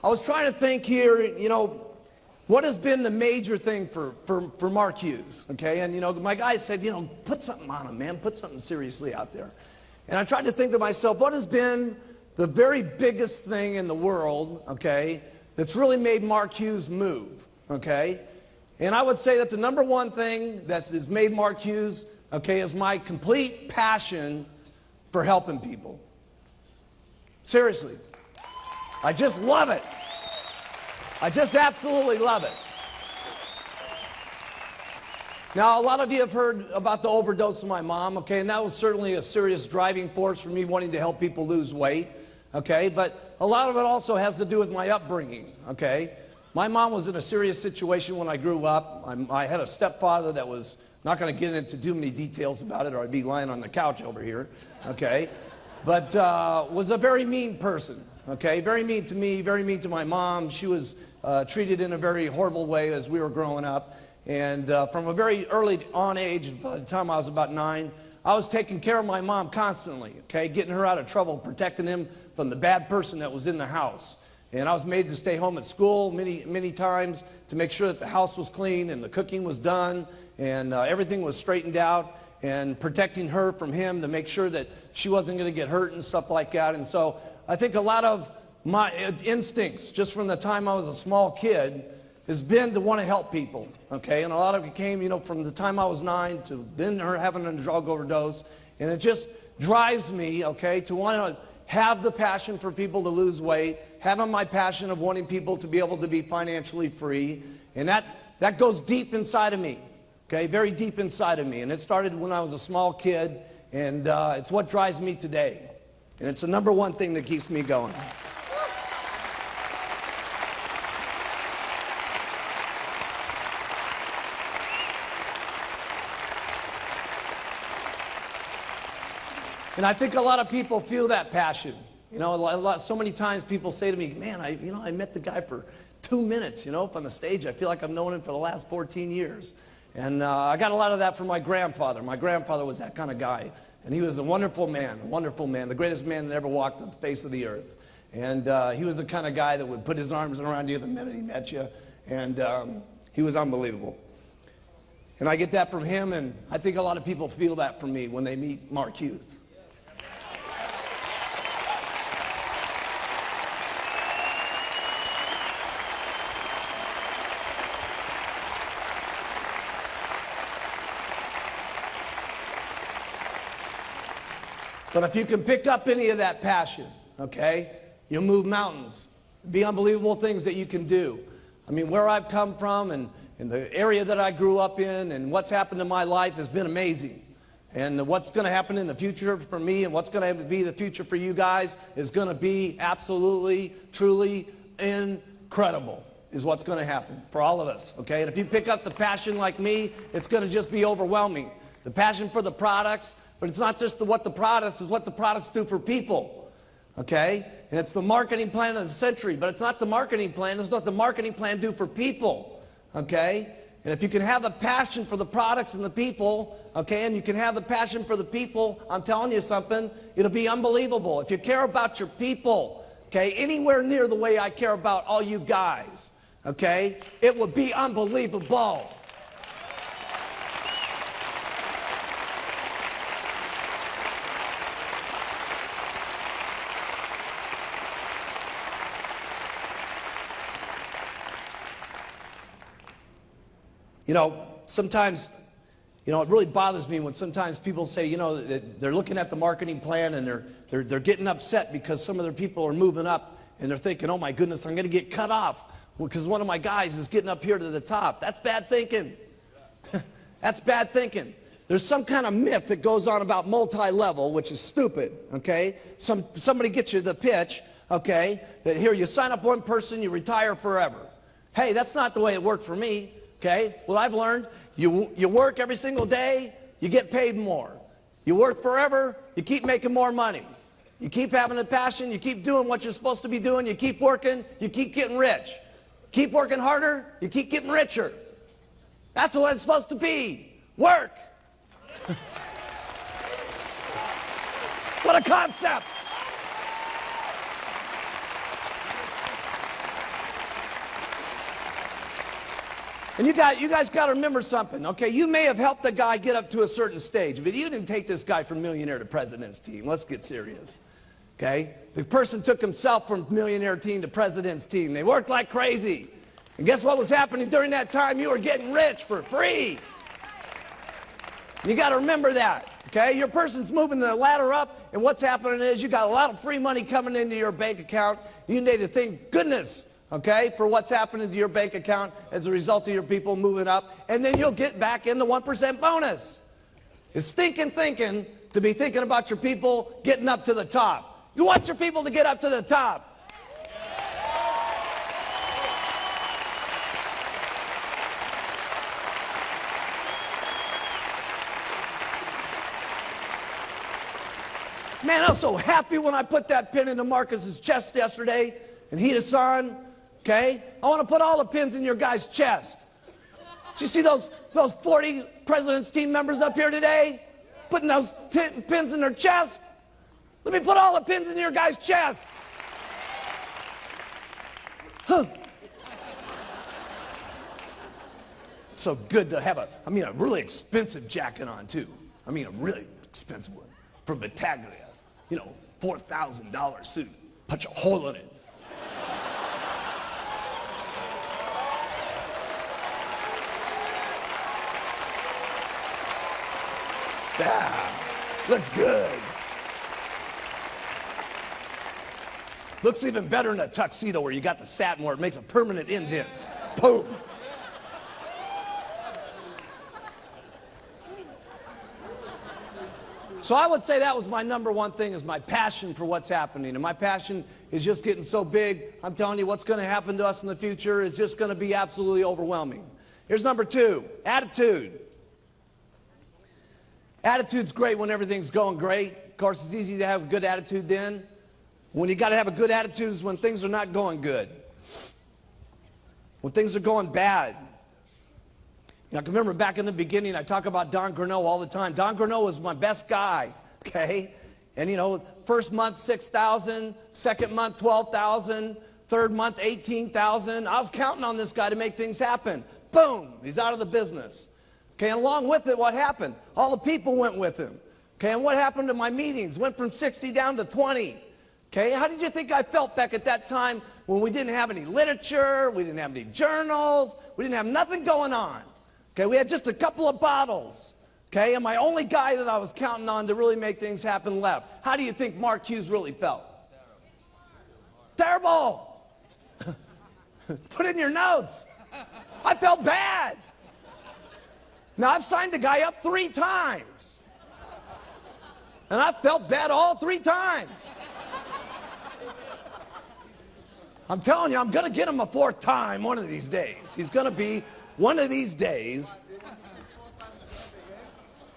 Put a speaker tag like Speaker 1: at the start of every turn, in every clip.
Speaker 1: I was trying to think here, you know, what has been the major thing for Mark Hughes, okay? And, you know, my guy said, you know, put something on him, man. Put something seriously out there. And I tried to think to myself, what has been the very biggest thing in the world, okay, that's really made Mark Hughes move, okay? And I would say that the number one thing that has made Mark Hughes, okay, is my complete passion for helping people. Seriously. I just love it. I just absolutely love it. Now, a lot of you have heard about the overdose of my mom, okay, and that was certainly a serious driving force for me wanting to help people lose weight, okay, but a lot of it also has to do with my upbringing, okay. My mom was in a serious situation when I grew up. I had a stepfather that was, not going to get into too many details about it or I'd be lying on the couch over here, okay, but was a very mean person, okay, very mean to me, very mean to my mom. She was treated in a very horrible way as we were growing up. And from a very early on age, by the time I was about 9, I was taking care of my mom constantly, okay, getting her out of trouble, protecting him from the bad person that was in the house. And I was made to stay home at school many times to make sure that the house was clean and the cooking was done and everything was straightened out, and protecting her from him to make sure that she wasn't going to get hurt and stuff like that. And so I think a lot of my instincts, just from the time I was a small kid, has been to want to help people, okay? And a lot of it came, you know, from the time I was 9 to then her having a drug overdose. And it just drives me, okay, to want to have the passion for people to lose weight, having my passion of wanting people to be able to be financially free. And that goes deep inside of me, okay, very deep inside of me. And it started when I was a small kid, and it's what drives me today. And it's the number one thing that keeps me going. And I think a lot of people feel that passion. You know, so many times people say to me, man, I met the guy for 2 minutes, you know, up on the stage. I feel like I've known him for the last 14 years. And I got a lot of that from my grandfather. My grandfather was that kind of guy. And he was a wonderful man, the greatest man that ever walked on the face of the earth. And he was the kind of guy that would put his arms around you the minute he met you. And he was unbelievable. And I get that from him, and I think a lot of people feel that from me when they meet Mark Hughes. But if you can pick up any of that passion, okay, you'll move mountains. Be unbelievable things that you can do. I mean, where I've come from and the area that I grew up in and what's happened in my life has been amazing. And what's going to happen in the future for me and what's going to be the future for you guys is going to be absolutely, truly incredible is what's going to happen for all of us, okay? And if you pick up the passion like me, it's going to just be overwhelming. The passion for the products. But it's not just what the products, it's what the products do for people, okay? And it's the marketing plan of the century, but it's not the marketing plan, it's what the marketing plan do for people, okay? And if you can have the passion for the products and the people, okay, and you can have the passion for the people, I'm telling you something, it'll be unbelievable. If you care about your people, okay, anywhere near the way I care about all you guys, okay, it would be unbelievable. You know, sometimes, you know, it really bothers me when sometimes people say, you know, that they're looking at the marketing plan and they're getting upset because some of their people are moving up and they're thinking, oh my goodness, I'm going to get cut off because one of my guys is getting up here to the top. That's bad thinking. That's bad thinking. There's some kind of myth that goes on about multi-level, which is stupid, okay? Somebody gets you the pitch, okay, that here you sign up one person, you retire forever. Hey, that's not the way it worked for me. Okay, well, I've learned you work every single day, you get paid more. You work forever, you keep making more money. You keep having the passion, you keep doing what you're supposed to be doing, you keep working, you keep getting rich. Keep working harder, you keep getting richer. That's what it's supposed to be. Work. What a concept. And you guys got to remember something, okay? You may have helped a guy get up to a certain stage, but you didn't take this guy from millionaire to president's team. Let's get serious, okay? The person took himself from millionaire team to president's team. They worked like crazy. And guess what was happening during that time? You were getting rich for free. You got to remember that, okay? Your person's moving the ladder up, and what's happening is you got a lot of free money coming into your bank account. You need to thank goodness, okay, for what's happening to your bank account as a result of your people moving up, and then you'll get back in the 1% bonus. It's stinking thinking to be thinking about your people getting up to the top. You want your people to get up to the top. Man, I was so happy when I put that pin into Marcus's chest yesterday, and Hida-san, okay? I want to put all the pins in your guy's chest. Did you see those 40 President's team members up here today? Putting those pins in their chest? Let me put all the pins in your guy's chest. Huh. It's so good to have a really expensive jacket on, too. I mean, a really expensive one from Battaglia. You know, $4,000 suit. Punch a hole in it. Yeah, looks good. Looks even better in a tuxedo where you got the satin where it makes a permanent indent. Boom. So I would say that was my number one thing, is my passion for what's happening. And my passion is just getting so big. I'm telling you, what's going to happen to us in the future is just going to be absolutely overwhelming. Here's number two, attitude. Attitude's great when everything's going great. Of course, it's easy to have a good attitude then. When you got to have a good attitude is when things are not going good. When things are going bad. You know, I can remember back in the beginning, I talk about Don Grano all the time. Don Grano was my best guy, okay? And you know, first month, 6,000, second month, 12,000, third month, 18,000. I was counting on this guy to make things happen. Boom, he's out of the business. Okay, and along with it, what happened? All the people went with him. Okay, and what happened to my meetings? Went from 60 down to 20. Okay, how did you think I felt back at that time when we didn't have any literature, we didn't have any journals, we didn't have nothing going on? Okay, we had just a couple of bottles. Okay, and my only guy that I was counting on to really make things happen left. How do you think Mark Hughes really felt? Terrible. Put it in your notes. I felt bad. Now, I've signed the guy up 3 times. And I felt bad all 3 times. I'm telling you, I'm going to get him a 4th time one of these days. He's going to be one of these days.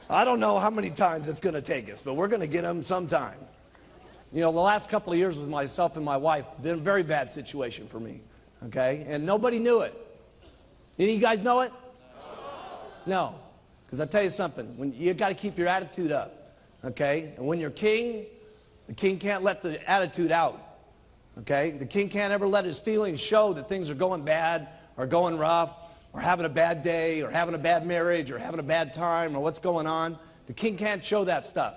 Speaker 1: I don't know how many times it's going to take us, but we're going to get him sometime. You know, the last couple of years with myself and my wife, been a very bad situation for me. Okay? And nobody knew it. Any of you guys know it? No. Because I'll tell you something. When you got to keep your attitude up. Okay? And when you're king, the king can't let the attitude out. Okay? The king can't ever let his feelings show that things are going bad or going rough or having a bad day or having a bad marriage or having a bad time or what's going on. The king can't show that stuff.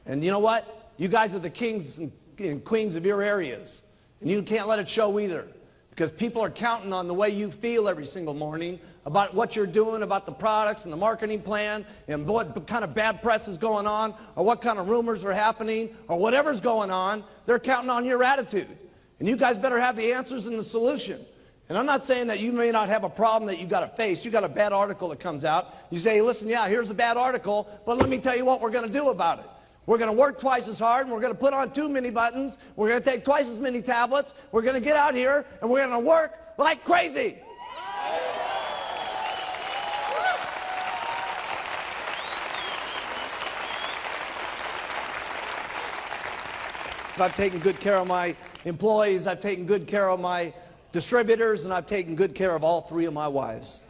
Speaker 1: And you know what? You guys are the kings and queens of your areas. And you can't let it show either. Because people are counting on the way you feel every single morning about what you're doing, about the products and the marketing plan, and what kind of bad press is going on, or what kind of rumors are happening, or whatever's going on. They're counting on your attitude. And you guys better have the answers and the solution. And I'm not saying that you may not have a problem that you got to face. You got a bad article that comes out. You say, hey, listen, yeah, here's a bad article, but let me tell you what we're going to do about it. We're going to work twice as hard, and we're going to put on 2 mini buttons. We're going to take twice as many tablets. We're going to get out here, and we're going to work like crazy. I've taken good care of my employees. I've taken good care of my distributors, and I've taken good care of all 3 of my wives.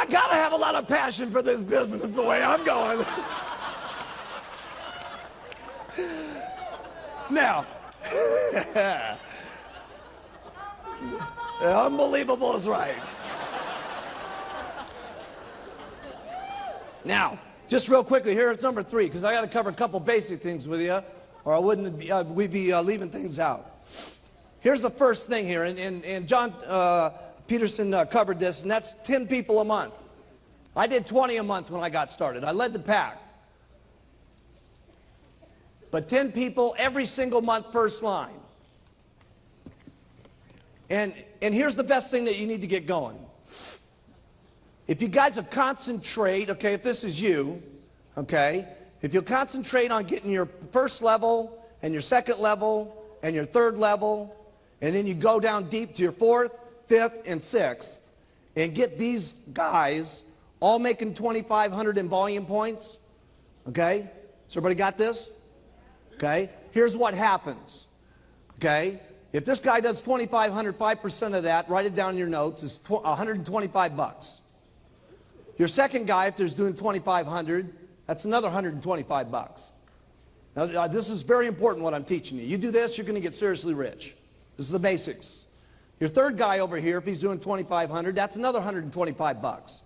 Speaker 1: gotta have a lot of passion for this business the way I'm going. Now, unbelievable is right. Now, just real quickly, here it's number 3, because I got to cover a couple basic things with you, or I wouldn't be, we'd be leaving things out. Here's the first thing here, and John Peterson covered this, and that's 10 people a month. I did 20 a month when I got started. I led the pack. But 10 people every single month, first line. And here's the best thing that you need to get going. If you guys will concentrate, okay, if this is you, okay, if you'll concentrate on getting your first level and your second level and your third level, and then you go down deep to your 4th, 5th, and 6th, and get these guys all making 2,500 in volume points, okay? So everybody got this? Okay, here's what happens, okay? If this guy does 2,500, 5% of that, write it down in your notes, is 125 bucks. Your second guy, if there's doing 2,500, that's another 125 bucks. Now, this is very important what I'm teaching you. You do this, you're going to get seriously rich. This is the basics. Your third guy over here, if he's doing 2,500, that's another 125 bucks.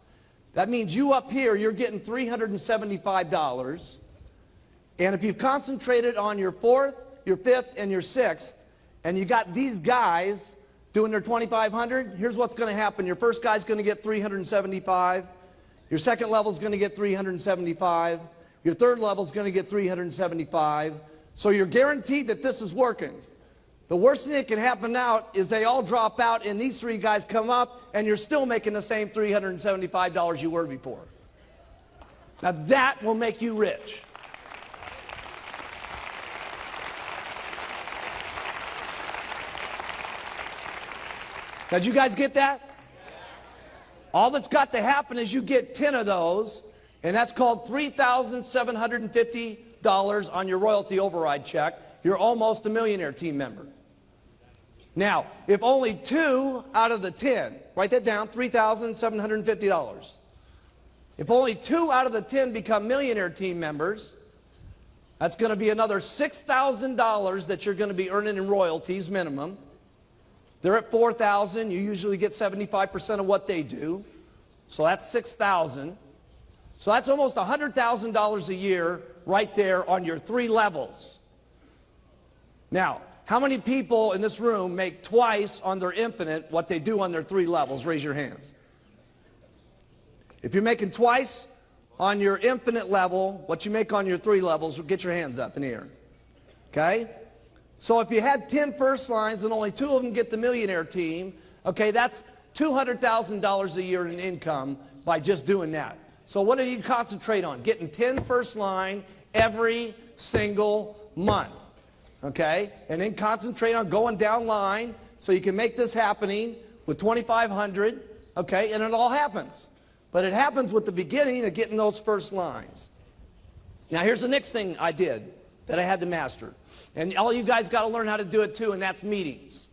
Speaker 1: That means you up here, you're getting $375. And if you've concentrated on your 4th, your 5th, and your 6th, and you got these guys doing their 2,500, here's what's going to happen. Your first guy's going to get 375. Your second level's going to get 375. Your third level's going to get 375. So you're guaranteed that this is working. The worst thing that can happen now is they all drop out and these 3 guys come up and you're still making the same $375 you were before. Now that will make you rich. Now, did you guys get that? All that's got to happen is you get 10 of those, and that's called $3,750 on your royalty override check. You're almost a millionaire team member. Now, if only 2 out of the 10, write that down, $3,750. If only 2 out of the 10 become millionaire team members, that's going to be another $6,000 that you're going to be earning in royalties minimum. They're at 4,000. You usually get 75% of what they do. So that's 6,000. So that's almost $100,000 a year right there on your 3 levels. Now, how many people in this room make twice on their infinite what they do on their 3 levels? Raise your hands. If you're making twice on your infinite level what you make on your 3 levels, get your hands up in the air. Okay? So if you had 10 first lines and only 2 of them get the millionaire team, okay, that's $200,000 a year in income by just doing that. So what do you concentrate on? Getting 10 first line every single month, okay? And then concentrate on going down line so you can make this happening with 2,500, okay? And it all happens. But it happens with the beginning of getting those first lines. Now here's the next thing I did that I had to master. And all you guys got to learn how to do it too, and that's meetings.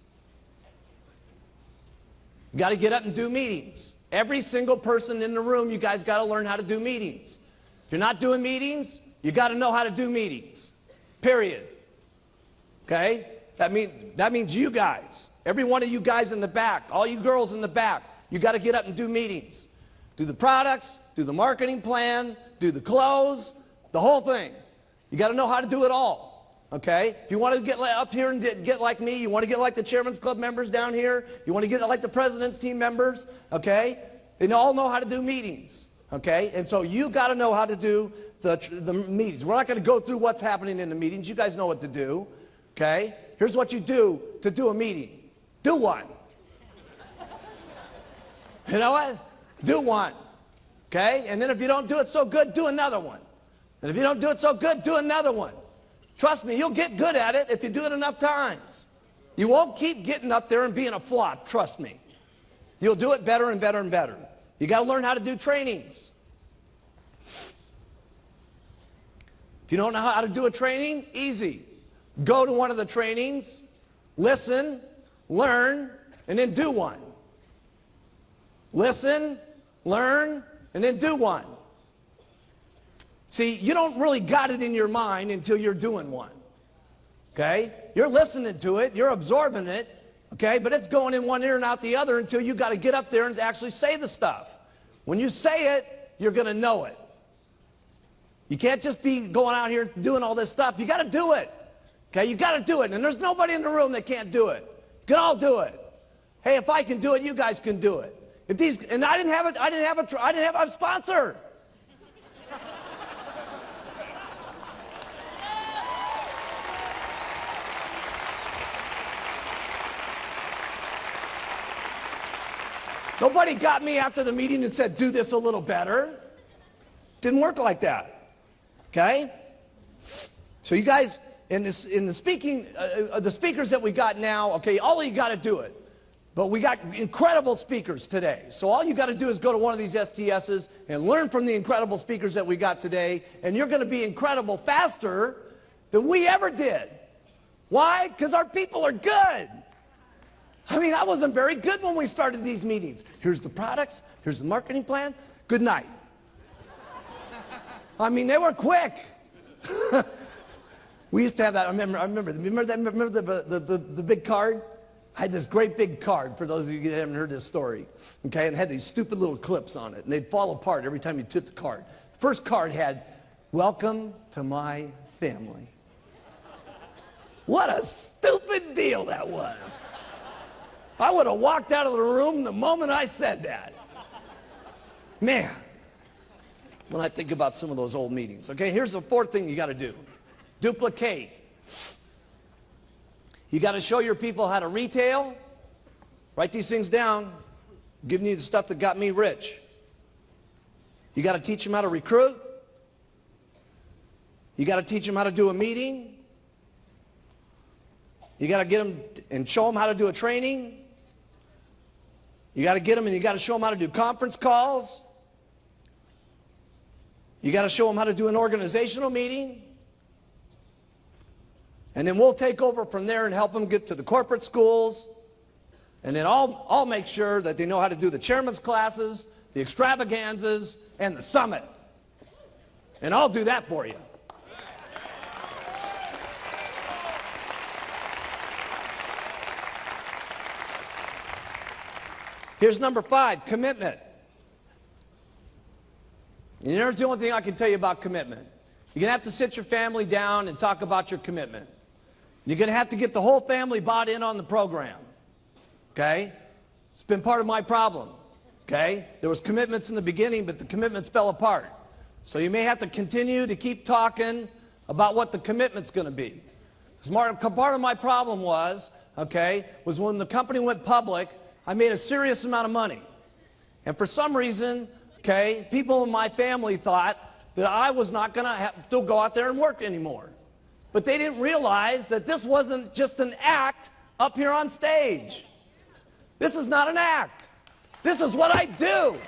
Speaker 1: You got to get up and do meetings. Every single person in the room, you guys got to learn how to do meetings. If you're not doing meetings, you got to know how to do meetings. Period. Okay? That means you guys. Every one of you guys in the back, all you girls in the back, you got to get up and do meetings. Do the products, do the marketing plan, do the clothes, the whole thing. You got to know how to do it all. Okay? If you want to get up here and get like me, you want to get like the Chairman's Club members down here, you want to get like the President's team members, okay? They all know how to do meetings, okay? And so you got to know how to do the meetings. We're not going to go through what's happening in the meetings. You guys know what to do, okay? Here's what you do to do a meeting. Do one. You know what? Do one, okay? And then if you don't do it so good, do another one. And if you don't do it so good, do another one. Trust me, you'll get good at it if you do it enough times. You won't keep getting up there and being a flop, trust me. You'll do it better and better and better. You got to learn how to do trainings. If you don't know how to do a training, easy. Go to one of the trainings, listen, learn, and then do one. Listen, learn, and then do one. See, you don't really got it in your mind until you're doing one. Okay? You're listening to it, you're absorbing it, okay? But it's going in one ear and out the other until you got to get up there and actually say the stuff. When you say it, you're going to know it. You can't just be going out here doing all this stuff. You got to do it. Okay? You got to do it. And there's nobody in the room that can't do it. You can all do it. Hey, if I can do it, you guys can do it. And I didn't have a sponsor. Nobody got me after the meeting and said, do this a little better. Didn't work like that. Okay? So you guys, in the speakers that we got now, okay, all you got to do it. But we got incredible speakers today. So all you got to do is go to one of these STSs and learn from the incredible speakers that we got today, and you're going to be incredible faster than we ever did. Why? Because our people are good. I mean, I wasn't very good when we started these meetings. Here's the products, here's the marketing plan, good night. I mean, they were quick. We used to have that, I remember the big card? I had this great big card, for those of you that haven't heard this story, okay, and it had these stupid little clips on it, and they'd fall apart every time you took the card. The first card had, welcome to my family. What a stupid deal that was. I would have walked out of the room the moment I said that. Man, when I think about some of those old meetings. Okay, here's the fourth thing you got to do. Duplicate. You got to show your people how to retail. Write these things down. I'm giving you the stuff that got me rich. You got to teach them how to recruit. You got to teach them how to do a meeting. You got to get them and show them how to do a training. You got to get them and you got to show them how to do conference calls. You got to show them how to do an organizational meeting. And then we'll take over from there and help them get to the corporate schools. And then I'll make sure that they know how to do the chairman's classes, the extravaganzas, and the summit. And I'll do that for you. Here's number 5, commitment. And here's the only thing I can tell you about commitment. You're going to have to sit your family down and talk about your commitment. You're going to have to get the whole family bought in on the program. Okay? It's been part of my problem. Okay? There was commitments in the beginning, but the commitments fell apart. So you may have to continue to keep talking about what the commitment's going to be. Because part of my problem was when the company went public, I made a serious amount of money. And for some reason, people in my family thought that I was not going to have to go out there and work anymore. But they didn't realize that this wasn't just an act up here on stage. This is not an act. This is what I do.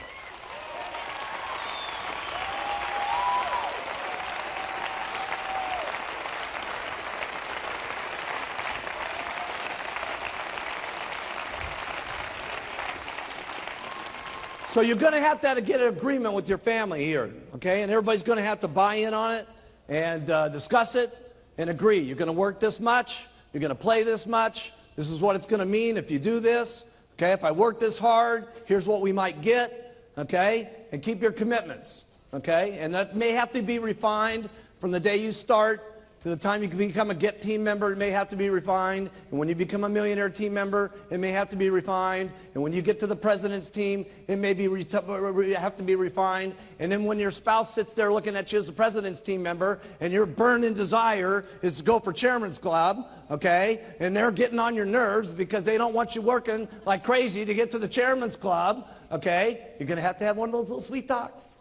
Speaker 1: So you're going to have to get an agreement with your family here, okay? And everybody's going to have to buy in on it and discuss it and agree. You're going to work this much. You're going to play this much. This is what it's going to mean if you do this. Okay, if I work this hard, here's what we might get. Okay, and keep your commitments. Okay, and that may have to be refined from the day you start to the time you can become a GET team member. It may have to be refined. And when you become a millionaire team member, it may have to be refined. And when you get to the president's team, it may have to be refined. And then when your spouse sits there looking at you as a president's team member, and your burning desire is to go for chairman's club, okay, and they're getting on your nerves because they don't want you working like crazy to get to the chairman's club, okay, you're going to have one of those little sweet talks.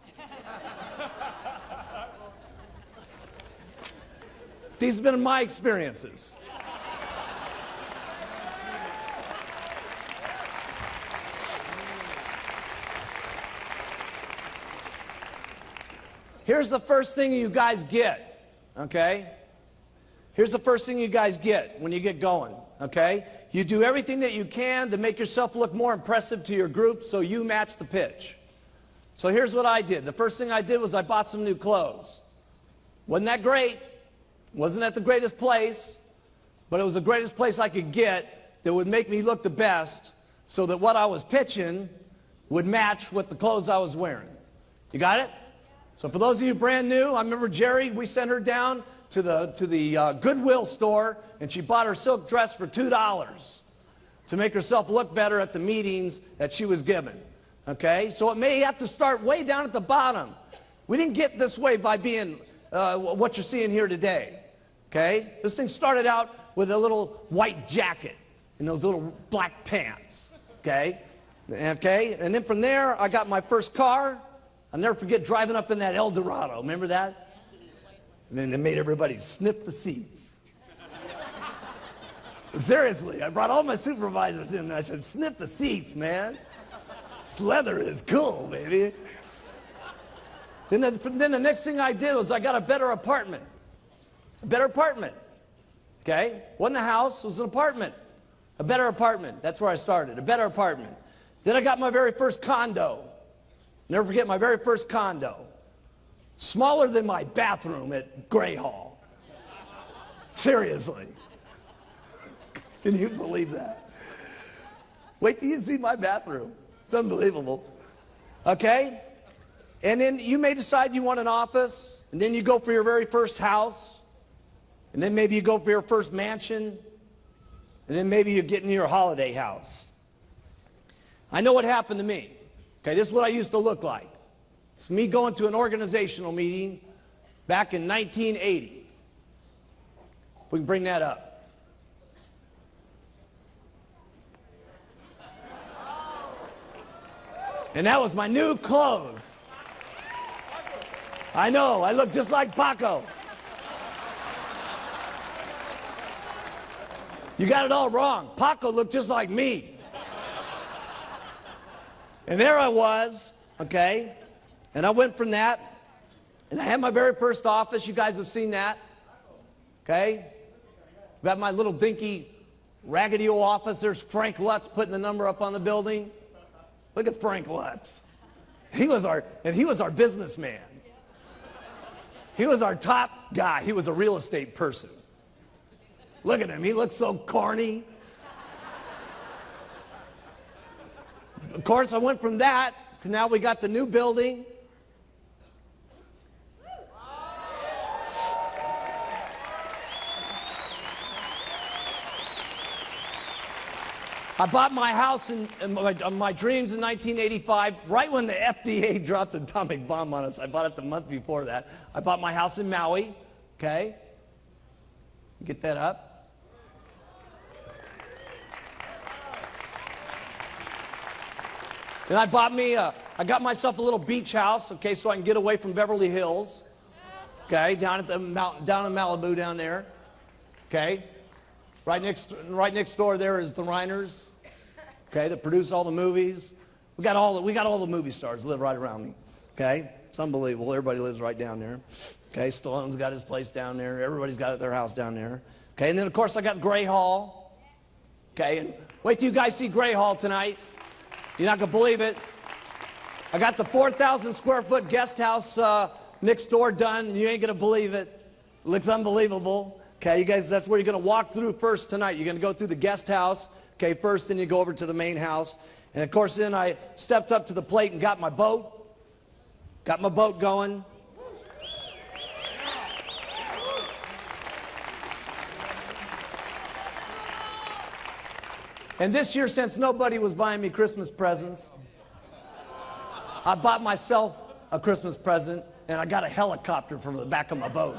Speaker 1: These have been my experiences. Here's the first thing you guys get, okay? Here's the first thing you guys get when you get going, okay? You do everything that you can to make yourself look more impressive to your group so you match the pitch. So here's what I did. The first thing I did was I bought some new clothes. Wasn't that great? Wasn't that the greatest place? But it was the greatest place I could get that would make me look the best so that what I was pitching would match with the clothes I was wearing. You got it? So for those of you brand new, I remember Jerry, we sent her down to the Goodwill store, and she bought her silk dress for $2 to make herself look better at the meetings that she was given. Okay? So it may have to start way down at the bottom. We didn't get this way by being what you're seeing here today. Okay? This thing started out with a little white jacket and those little black pants. Okay? Okay? And then from there, I got my first car. I'll never forget driving up in that El Dorado. Remember that? And then they made everybody sniff the seats. Seriously, I brought all my supervisors in and I said, sniff the seats, man. This leather is cool, baby. Then the next thing I did was I got a better apartment. A better apartment. Okay? Wasn't a house, it was an apartment. A better apartment. That's where I started. A better apartment. Then I got my very first condo. Never forget my very first condo. Smaller than my bathroom at Gray Hall. Seriously. Can you believe that? Wait till you see my bathroom. It's unbelievable. Okay? And then you may decide you want an office, and then you go for your very first house, and then maybe you go for your first mansion, and then maybe you're getting your holiday house. I know what happened to me. Okay, this is what I used to look like. It's me going to an organizational meeting back in 1980. We can bring that up. And that was my new clothes. I know, I look just like Paco. You got it all wrong. Paco looked just like me. And there I was, okay, and I went from that, and I had my very first office. You guys have seen that, okay? Got my little dinky, raggedy old office. There's Frank Lutz putting the number up on the building. Look at Frank Lutz. He was our businessman. He was our top guy. He was a real estate person. Look at him. He looks so corny. Of course, I went from that to now we got the new building. I bought my house in my dreams in 1985, right when the FDA dropped the atomic bomb on us. I bought it the month before that. I bought my house in Maui, okay? Get that up. And I got myself a little beach house, okay, so I can get away from Beverly Hills, okay, down in Malibu down there, okay. Right next door there is the Reiners, okay, that produce all the movies. We got all the movie stars live right around me, okay. It's unbelievable. Everybody lives right down there, okay. Stallone's got his place down there. Everybody's got their house down there, okay. And then of course I got Gray Hall, okay. And wait till you guys see Gray Hall tonight. You're not going to believe it. I got the 4,000 square foot guest house next door done. You ain't going to believe it. It looks unbelievable. Okay, you guys, that's where you're going to walk through first tonight. You're going to go through the guest house, okay, first, then you go over to the main house. And of course, then I stepped up to the plate and got my boat. Got my boat going. And this year, since nobody was buying me Christmas presents, I bought myself a Christmas present, and I got a helicopter from the back of my boat.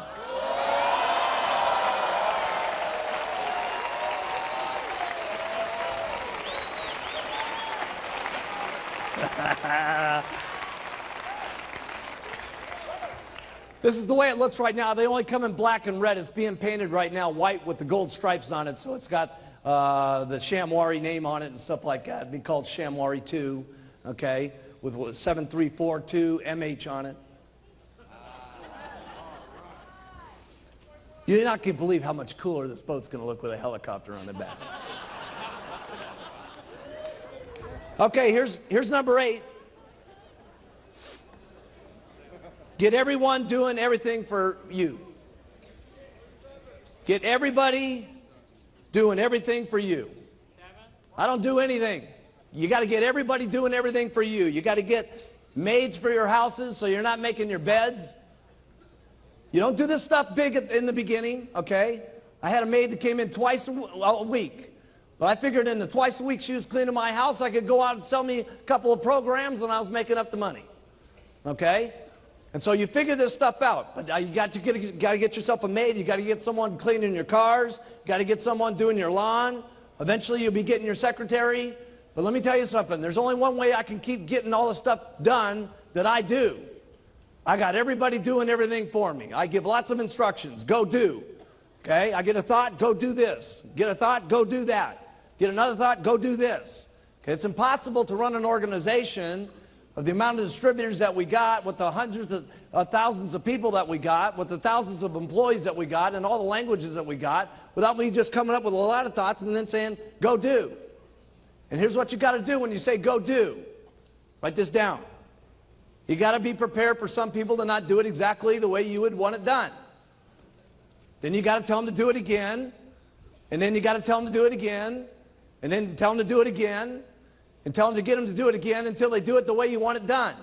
Speaker 1: This is the way it looks right now. They only come in black and red. It's being painted right now white with the gold stripes on it, so it's got the Shamwari name on it and stuff like that. It'd be called Shamwari 2, okay, with 7342 MH on it. You're not going to believe how much cooler this boat's going to look with a helicopter on the back. Okay, here's number 8. Get everyone doing everything for you. Get everybody doing everything for you. I don't do anything. You got to get everybody doing everything for you. You got to get maids for your houses so you're not making your beds. You don't do this stuff big in the beginning, okay? I had a maid that came in twice a week. But I figured in the twice a week she was cleaning my house, I could go out and sell me a couple of programs and I was making up the money. Okay? And so you figure this stuff out. But you got to get yourself a maid. You got to get someone cleaning your cars. You got to get someone doing your lawn. Eventually you'll be getting your secretary. But let me tell you something. There's only one way I can keep getting all the stuff done that I do. I got everybody doing everything for me. I give lots of instructions. Go do. Okay? I get a thought, go do this. Get a thought, go do that. Get another thought, go do this. Okay? It's impossible to run an organization of the amount of distributors that we got, with the hundreds of thousands of people that we got, with the thousands of employees that we got, and all the languages that we got, without me just coming up with a lot of thoughts and then saying, go do. And here's what you got to do when you say go do. Write this down. You got to be prepared for some people to not do it exactly the way you would want it done. Then you got to tell them to do it again, and then you got to tell them to do it again, and then tell them to do it again, and tell them to get them to do it again until they do it the way you want it done.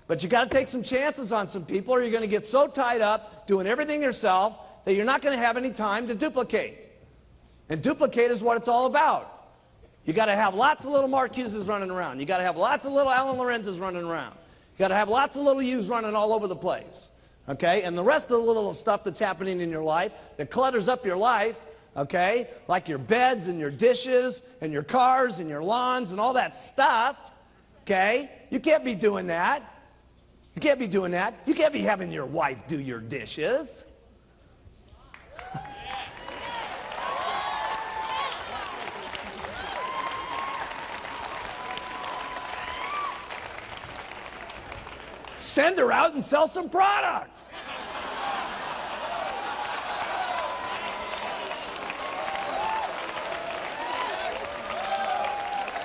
Speaker 1: But you got to take some chances on some people, or you're going to get so tied up doing everything yourself that you're not going to have any time to duplicate. And duplicate is what it's all about. You got to have lots of little Mark Hughes running around. You got to have lots of little Alan Lorenz's running around. You got to have lots of little yous running all over the place. Okay? And the rest of the little stuff that's happening in your life that clutters up your life, okay, like your beds and your dishes and your cars and your lawns and all that stuff, okay, you can't be doing that. You can't be doing that. You can't be having your wife do your dishes. Send her out and sell some product.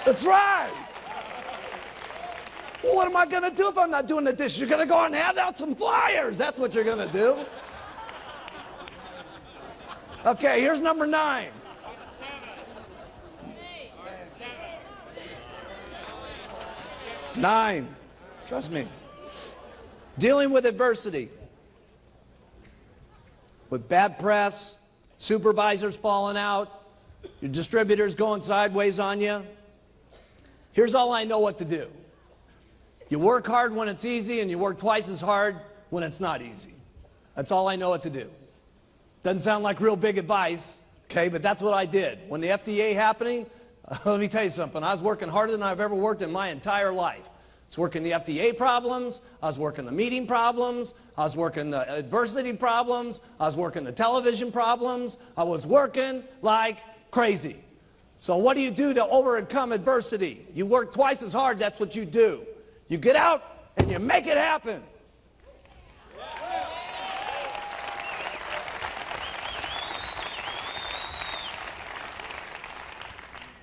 Speaker 1: That's right. Well, what am I going to do if I'm not doing the dishes? You're going to go and hand out some flyers. That's what you're going to do. Okay, here's number 9. Nine. Trust me. Dealing with adversity. With bad press, supervisors falling out, your distributors going sideways on you. Here's all I know what to do. You work hard when it's easy, and you work twice as hard when it's not easy. That's all I know what to do. Doesn't sound like real big advice, okay, but that's what I did. When the FDA happening, let me tell you something. I was working harder than I've ever worked in my entire life. I was working the FDA problems, I was working the meeting problems, I was working the adversity problems, I was working the television problems, I was working like crazy. So what do you do to overcome adversity? You work twice as hard, that's what you do. You get out and you make it happen.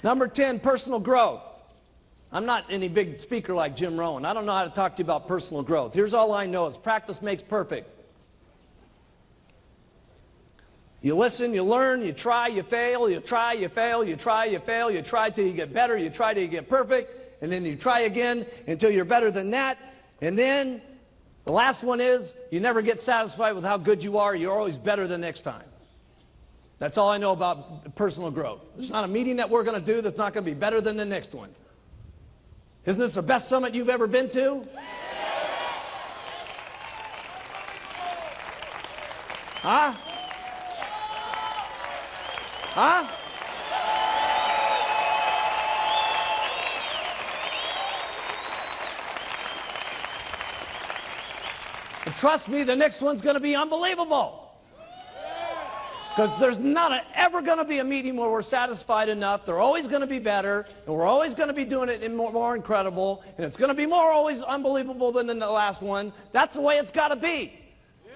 Speaker 1: Number 10, personal growth. I'm not any big speaker like Jim Rohn. I don't know how to talk to you about personal growth. Here's all I know is practice makes perfect. You listen, you learn, you try, you fail, you try, you fail, you try, you fail, you try till you get better, you try till you get perfect, and then you try again until you're better than that. And then the last one is you never get satisfied with how good you are. You're always better the next time. That's all I know about personal growth. There's not a meeting that we're going to do that's not going to be better than the next one. Isn't this the best summit you've ever been to? Huh? Huh? And trust me, the next one's going to be unbelievable. Because there's not ever going to be a meeting where we're satisfied enough. They're always going to be better, and we're always going to be doing it in more incredible, and it's going to be more always unbelievable than the last one. That's the way it's got to be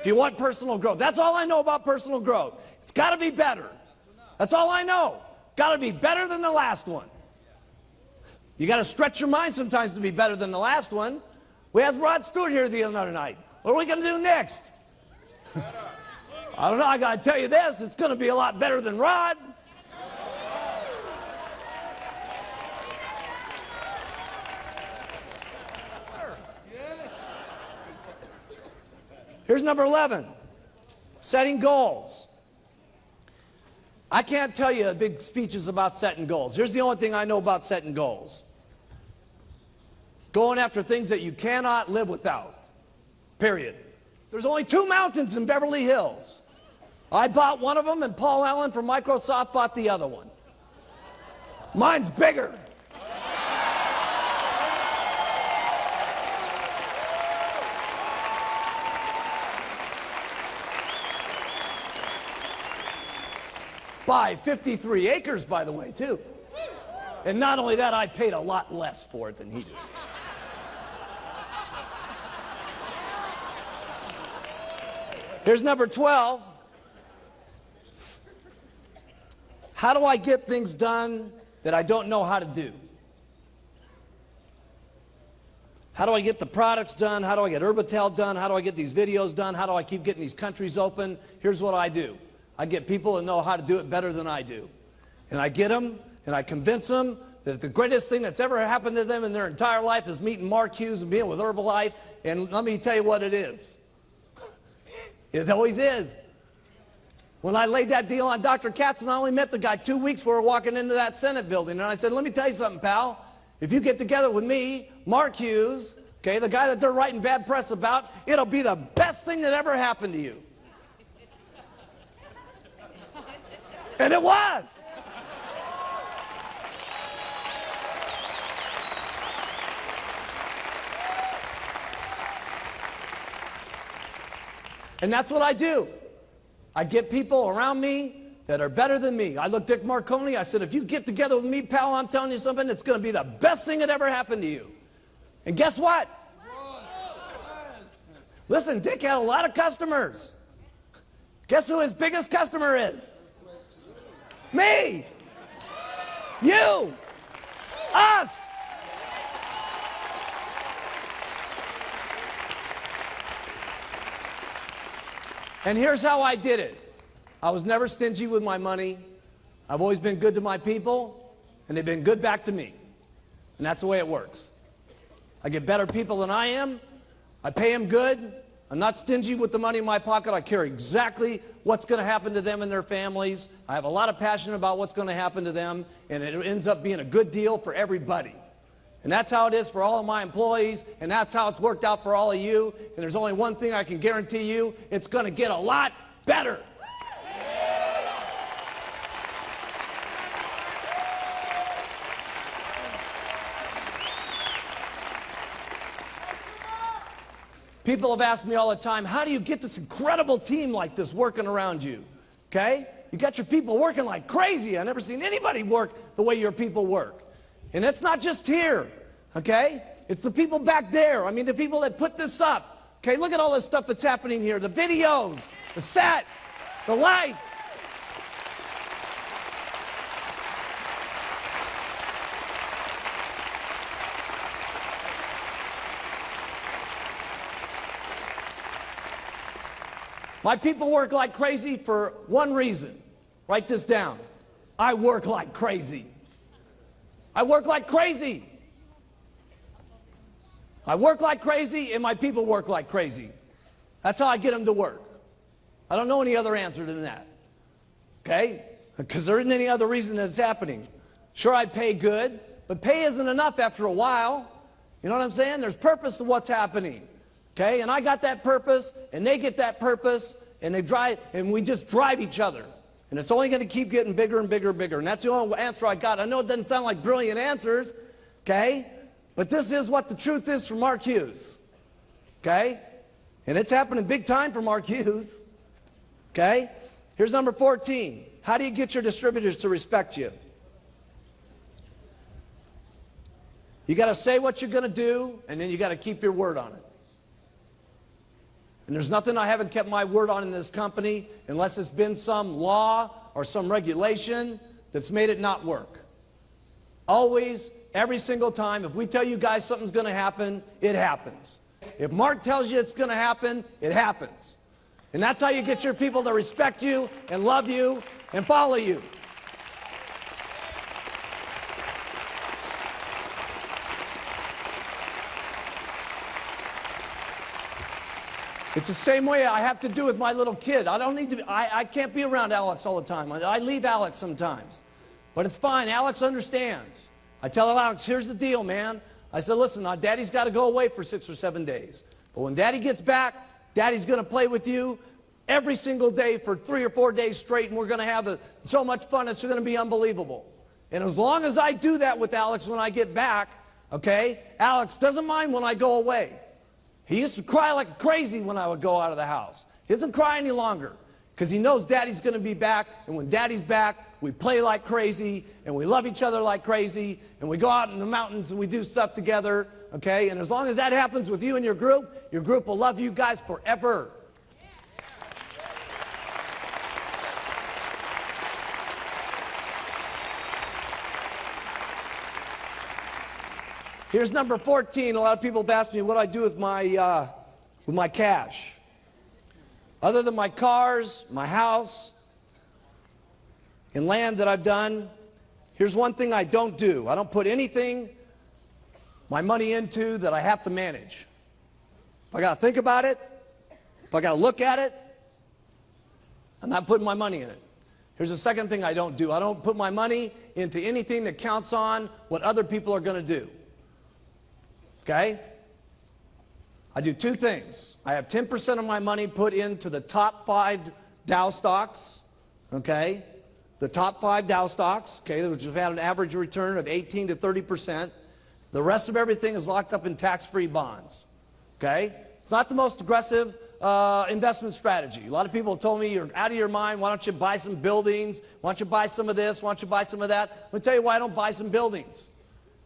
Speaker 1: if you want personal growth. That's all I know about personal growth. It's got to be better. That's all I know. Got to be better than the last one. You got to stretch your mind sometimes to be better than the last one. We had Rod Stewart here the other night. What are we going to do next? I don't know. I got to tell you this. It's going to be a lot better than Rod. Here's number 11, setting goals. I can't tell you big speeches about setting goals. Here's the only thing I know about setting goals. Going after things that you cannot live without, period. There's only 2 mountains in Beverly Hills. I bought one of them, and Paul Allen from Microsoft bought the other one. Mine's bigger. By 53 acres, by the way, too. And not only that, I paid a lot less for it than he did. Here's number 12. How do I get things done that I don't know how to do? How do I get the products done? How do I get Urbital done? How do I get these videos done? How do I keep getting these countries open? Here's what I do. I get people that know how to do it better than I do. And I get them, and I convince them that the greatest thing that's ever happened to them in their entire life is meeting Mark Hughes and being with Herbalife. And let me tell you what it is. It always is. When I laid that deal on Dr. Katz, and I only met the guy 2 weeks before we were walking into that Senate building, and I said, let me tell you something, pal. If you get together with me, Mark Hughes, okay, the guy that they're writing bad press about, it'll be the best thing that ever happened to you. And it was. And that's what I do. I get people around me that are better than me. I looked at Dick Marconi, I said, if you get together with me, pal, I'm telling you something, it's going to be the best thing that ever happened to you. And guess what? Listen, Dick had a lot of customers. Guess who his biggest customer is? Me. You. Us. And here's how I did it. I was never stingy with my money. I've always been good to my people, and they've been good back to me. And that's the way it works. I get better people than I am. I pay them good. I'm not stingy with the money in my pocket. I care exactly what's going to happen to them and their families. I have a lot of passion about what's going to happen to them, and it ends up being a good deal for everybody. And that's how it is for all of my employees, and that's how it's worked out for all of you. And there's only one thing I can guarantee you, it's going to get a lot better. People have asked me all the time, how do you get this incredible team like this working around you? Okay? You got your people working like crazy. I've never seen anybody work the way your people work. And it's not just here, okay? It's the people back there. I mean, the people that put this up. Okay, look at all this stuff that's happening here. The videos, the set, the lights. My people work like crazy for one reason. Write this down. I work like crazy. I work like crazy. I work like crazy, and my people work like crazy. That's how I get them to work. I don't know any other answer than that. Okay? Because there isn't any other reason that it's happening. Sure, I pay good, but pay isn't enough after a while. You know what I'm saying? There's purpose to what's happening. Okay? And I got that purpose, and they get that purpose, and they drive, and we just drive each other. And it's only going to keep getting bigger and bigger and bigger. And that's the only answer I got. I know it doesn't sound like brilliant answers, okay? But this is what the truth is for Mark Hughes, okay? And it's happening big time for Mark Hughes, okay? Here's number 14. How do you get your distributors to respect you? You got to say what you're going to do, and then you got to keep your word on it. And there's nothing I haven't kept my word on in this company unless it's been some law or some regulation that's made it not work. Always, every single time, if we tell you guys something's going to happen, it happens. If Mark tells you it's going to happen, it happens. And that's how you get your people to respect you and love you and follow you. It's the same way I have to do with my little kid. I can't be around Alex all the time. I leave Alex sometimes. But it's fine. Alex understands. I tell Alex, here's the deal, man. I said, listen, Daddy's got to go away for 6 or 7 days. But when Daddy gets back, Daddy's going to play with you every single day for 3 or 4 days straight, and we're going to have so much fun, it's going to be unbelievable. And as long as I do that with Alex when I get back, okay, Alex doesn't mind when I go away. He used to cry like crazy when I would go out of the house. He doesn't cry any longer because he knows Daddy's going to be back, and when Daddy's back, we play like crazy, and we love each other like crazy, and we go out in the mountains and we do stuff together, okay? And as long as that happens with you and your group will love you guys forever. Here's number 14. A lot of people have asked me what I do with my cash. Other than my cars, my house, and land that I've done, here's one thing I don't do. I don't put anything, my money into that I have to manage. If I got to think about it, if I got to look at it, I'm not putting my money in it. Here's the second thing I don't do. I don't put my money into anything that counts on what other people are going to do. Okay? I do two things. I have 10% of my money put into the top 5 Dow stocks, okay? The top 5 Dow stocks, okay, which have had an average return of 18 to 30%. The rest of everything is locked up in tax-free bonds, okay? It's not the most aggressive investment strategy. A lot of people have told me, you're out of your mind, why don't you buy some buildings? Why don't you buy some of this? Why don't you buy some of that? Let me tell you why I don't buy some buildings.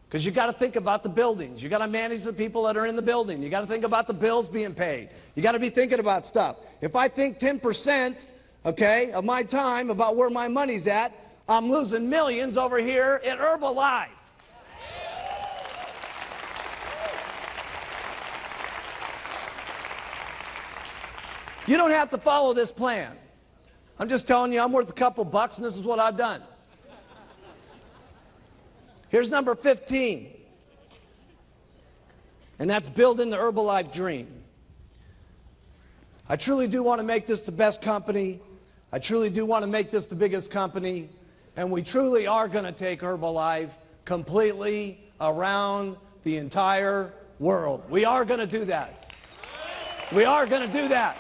Speaker 1: Because you got to think about the buildings. You got to manage the people that are in the building. You got to think about the bills being paid. You got to be thinking about stuff. If I think 10%, okay, of my time about where my money's at, I'm losing millions over here at Herbalife. You don't have to follow this plan. I'm just telling you, I'm worth a couple bucks, and this is what I've done. Here's number 15, and that's building the Herbalife dream. I truly do want to make this the best company. I truly do want to make this the biggest company, and we truly are going to take Herbalife completely around the entire world. We are going to do that. We are going to do that.